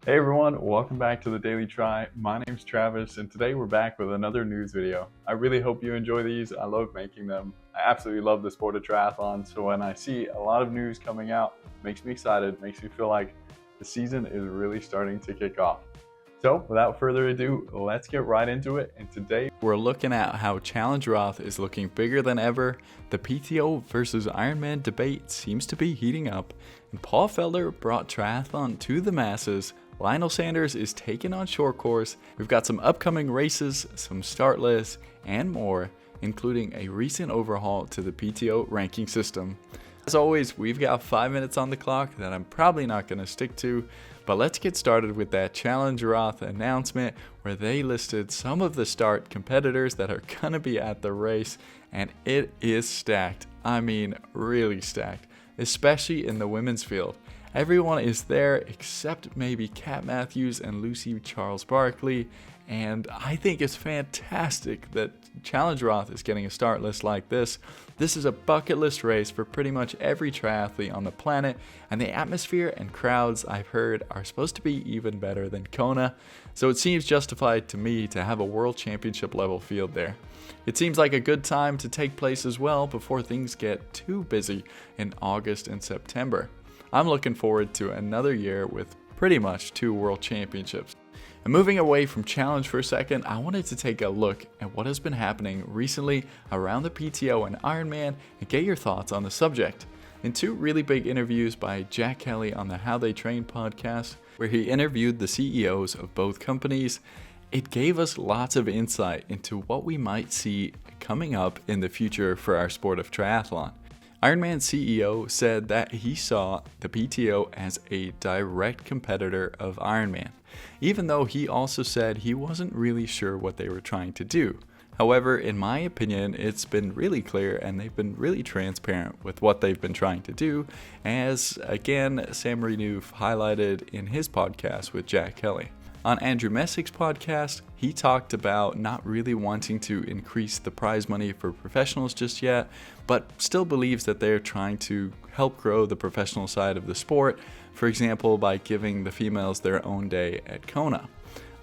Hey everyone, welcome back to the Daily Try. My name's Travis, and today we're back with another news video. I really hope you enjoy these. I love making them. I absolutely love the sport of triathlon, so when I see a lot of news coming out, it makes me excited, makes me feel like the season is really starting to kick off. So without further ado, let's get right into it. And today we're looking at how Challenge Roth is looking bigger than ever. The PTO versus Ironman debate seems to be heating up, and Paul Felder brought triathlon to the masses. Lionel Sanders is taking on short course. We've got some upcoming races, some start lists, and more, including a recent overhaul to the PTO ranking system. As always, we've got 5 minutes on the clock that I'm probably not going to stick to, but let's get started with that Challenge Roth announcement where they listed some of the start competitors that are going to be at the race, and it is stacked. I mean, really stacked, especially in the women's field. Everyone is there except maybe Kat Matthews and Lucy Charles Barkley, and I think it's fantastic that Challenge Roth is getting a start list like this. This is a bucket list race for pretty much every triathlete on the planet, and the atmosphere and crowds I've heard are supposed to be even better than Kona, so it seems justified to me to have a world championship level field there. It seems like a good time to take place as well before things get too busy in August and September. I'm looking forward to another year with pretty much 2 world championships. And moving away from Challenge for a second, I wanted to take a look at what has been happening recently around the PTO and Ironman and get your thoughts on the subject. In 2 really big interviews by Jack Kelly on the How They Train podcast, where he interviewed the CEOs of both companies, it gave us lots of insight into what we might see coming up in the future for our sport of triathlon. Ironman CEO said that he saw the PTO as a direct competitor of Ironman, even though he also said he wasn't really sure what they were trying to do. However, in my opinion, it's been really clear and they've been really transparent with what they've been trying to do, as again, Sam Renouf highlighted in his podcast with Jack Kelly. On Andrew Messick's podcast, he talked about not really wanting to increase the prize money for professionals just yet, but still believes that they're trying to help grow the professional side of the sport, for example, by giving the females their own day at Kona.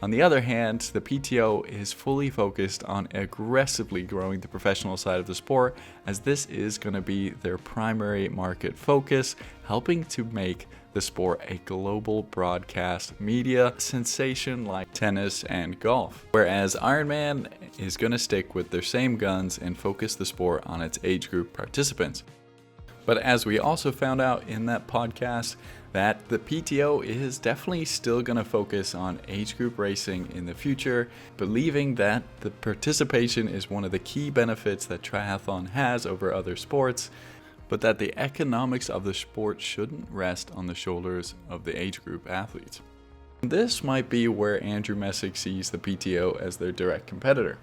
On the other hand, the PTO is fully focused on aggressively growing the professional side of the sport, as this is going to be their primary market focus, helping to make the sport a global broadcast media sensation like tennis and golf. Whereas Ironman is going to stick with their same guns and focus the sport on its age group participants. But as we also found out in that podcast, that the PTO is definitely still going to focus on age group racing in the future, believing that the participation is one of the key benefits that triathlon has over other sports, but that the economics of the sport shouldn't rest on the shoulders of the age group athletes. This might be where Andrew Messick sees the PTO as their direct competitor.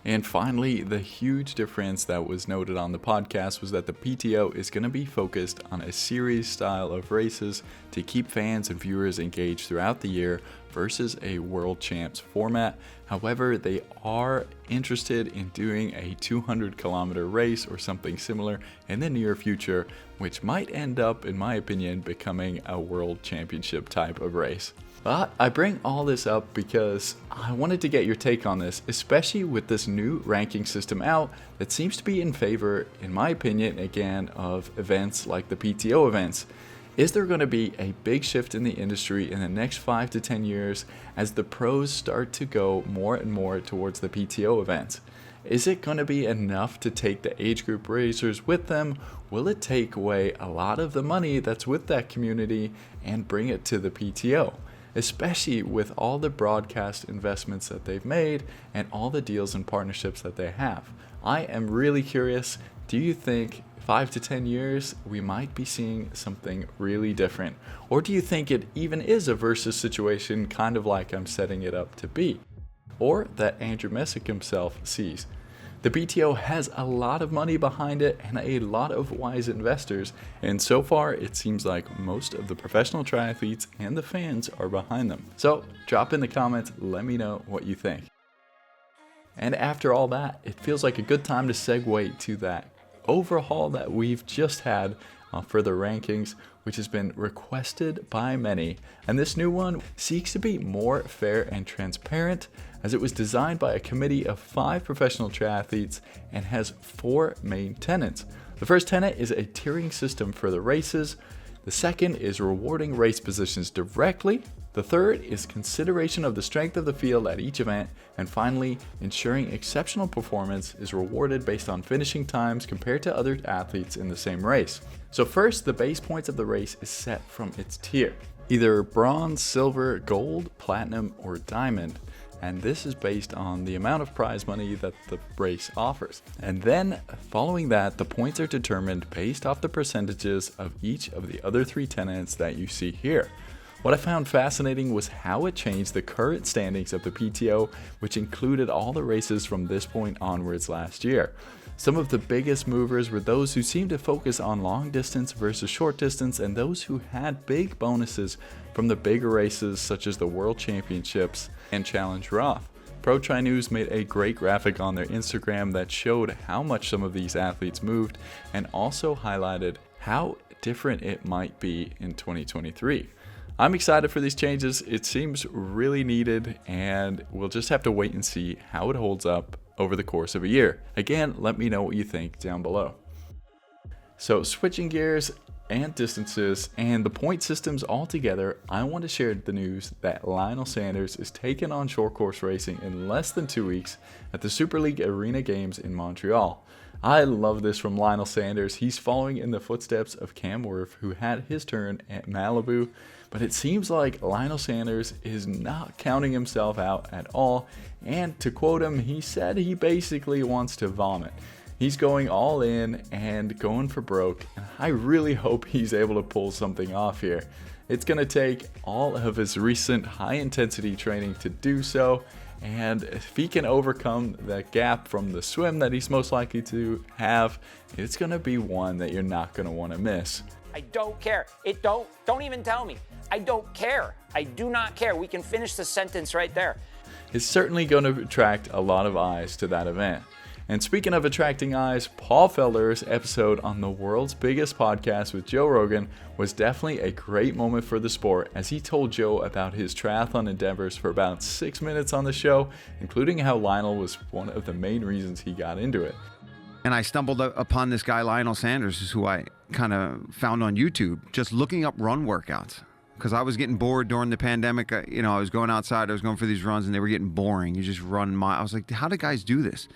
And finally, the huge difference that was noted on the podcast was that the PTO is going to be focused on a series style of races to keep fans and viewers engaged throughout the year versus a World Champs format. However, they are interested in doing a 200-kilometer race or something similar in the near future, which might end up, in my opinion, becoming a World Championship type of race. But I bring all this up because I wanted to get your take on this, especially with this new ranking system out that seems to be in favor, in my opinion, again, of events like the PTO events. Is there going to be a big shift in the industry in the next 5 to 10 years as the pros start to go more and more towards the PTO events? Is it going to be enough to take the age group racers with them? Will it take away a lot of the money that's with that community and bring it to the PTO? Especially with all the broadcast investments that they've made and all the deals and partnerships that they have. I am really curious, do you think 5 to 10 years we might be seeing something really different? Or do you think it even is a versus situation, kind of like I'm setting it up to be? Or that Andrew Messick himself sees? The PTO has a lot of money behind it and a lot of wise investors, and so far it seems like most of the professional triathletes and the fans are behind them. So drop in the comments, let me know what you think. And after all that, it feels like a good time to segue to that overhaul that we've just had for the rankings, which has been requested by many, and this new one seeks to be more fair and transparent, as it was designed by a committee of 5 professional triathletes and has 4 main tenets. The first tenet is a tiering system for the races. The second is rewarding race positions directly. The third is consideration of the strength of the field at each event. And finally, ensuring exceptional performance is rewarded based on finishing times compared to other athletes in the same race. So first, the base points of the race is set from its tier, either bronze, silver, gold, platinum, or diamond. And this is based on the amount of prize money that the race offers. And then following that, the points are determined based off the percentages of each of the other 3 tenets that you see here. What I found fascinating was how it changed the current standings of the PTO, which included all the races from this point onwards last year. Some of the biggest movers were those who seemed to focus on long distance versus short distance, and those who had big bonuses from the bigger races such as the World Championships and Challenge Roth. Pro Tri News made a great graphic on their Instagram that showed how much some of these athletes moved and also highlighted how different it might be in 2023. I'm excited for these changes. It seems really needed, and we'll just have to wait and see how it holds up over the course of a year. Again, let me know what you think down below. So switching gears and distances and the point systems all together, I want to share the news that Lionel Sanders is taking on short course racing in less than 2 weeks at the Super League Arena Games in Montreal. I love this from Lionel Sanders. He's following in the footsteps of Cam Worth, who had his turn at Malibu, but it seems like Lionel Sanders is not counting himself out at all, and to quote him, he said he basically wants to vomit. He's going all in and going for broke, and I really hope he's able to pull something off here. It's going to take all of his recent high-intensity training to do so, and if he can overcome that gap from the swim that he's most likely to have, it's going to be one that you're not going to want to miss. I don't care. Don't even tell me. I don't care. I do not care. We can finish the sentence right there. It's certainly going to attract a lot of eyes to that event. And speaking of attracting eyes, Paul Felder's episode on the world's biggest podcast with Joe Rogan was definitely a great moment for the sport, as he told Joe about his triathlon endeavors for about 6 minutes on the show, including how Lionel was one of the main reasons he got into it. And I stumbled upon this guy, Lionel Sanders, who I kind of found on YouTube, just looking up run workouts. Because I was getting bored during the pandemic. I was going outside, I was going for these runs, and they were getting boring. You just run I was like, how do guys do this?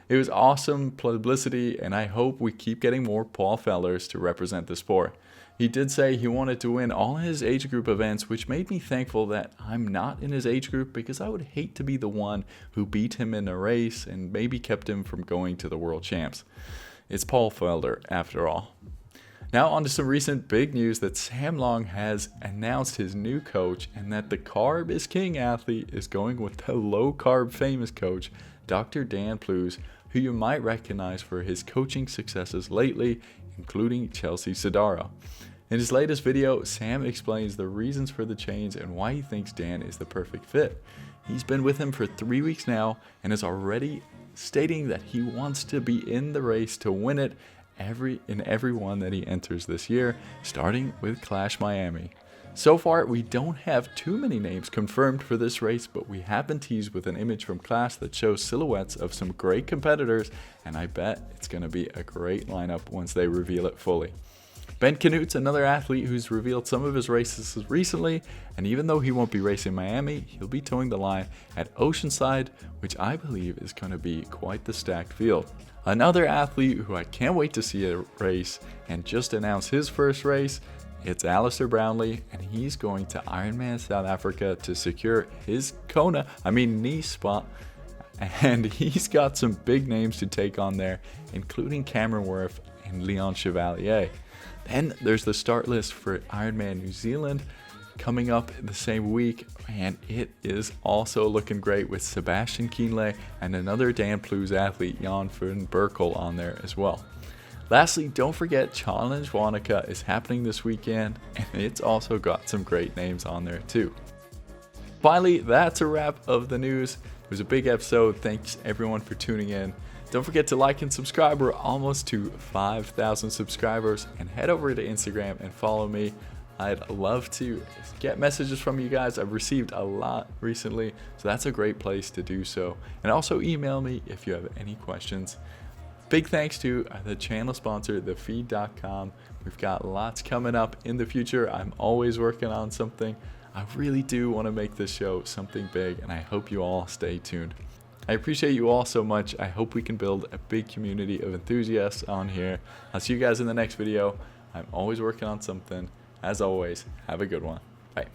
It was awesome publicity, and I hope we keep getting more Paul Felders to represent the sport. He did say he wanted to win all his age group events, which made me thankful that I'm not in his age group, because I would hate to be the one who beat him in a race and maybe kept him from going to the World Champs. It's Paul Felder, after all. Now on to some recent big news that Sam Long has announced his new coach, and that the Carb is King athlete is going with the low-carb famous coach, Dr. Dan Plews, who you might recognize for his coaching successes lately, including Chelsea Sodaro. In his latest video, Sam explains the reasons for the change and why he thinks Dan is the perfect fit. He's been with him for 3 weeks now and is already stating that he wants to be in the race to win it in every one that he enters this year, starting with Clash Miami. So far, we don't have too many names confirmed for this race, but we have been teased with an image from Clash that shows silhouettes of some great competitors, and I bet it's going to be a great lineup once they reveal it fully. Ben Canute's another athlete who's revealed some of his races recently, and even though he won't be racing Miami, he'll be towing the line at Oceanside, which I believe is going to be quite the stacked field. Another athlete who I can't wait to see a race and just announced his first race, it's Alistair Brownlee, and he's going to Ironman South Africa to secure his knee spot, and he's got some big names to take on there, including Cameron Worth and Leon Chevalier. Then there's the start list for Ironman New Zealand coming up the same week, and it is also looking great with Sebastian Kienle and another Dan Plews athlete, Jan van Berkel, on there as well. Lastly, don't forget Challenge Wanaka is happening this weekend, and it's also got some great names on there too. Finally, that's a wrap of the news. It was a big episode. Thanks everyone for tuning in. Don't forget to like and subscribe. We're almost to 5,000 subscribers. And head over to Instagram and follow me. I'd love to get messages from you guys. I've received a lot recently, so that's a great place to do so. And also email me if you have any questions. Big thanks to the channel sponsor, thefeed.com. We've got lots coming up in the future. I'm always working on something. I really do want to make this show something big, and I hope you all stay tuned. I appreciate you all so much. I hope we can build a big community of enthusiasts on here. I'll see you guys in the next video. I'm always working on something. As always, have a good one. Bye.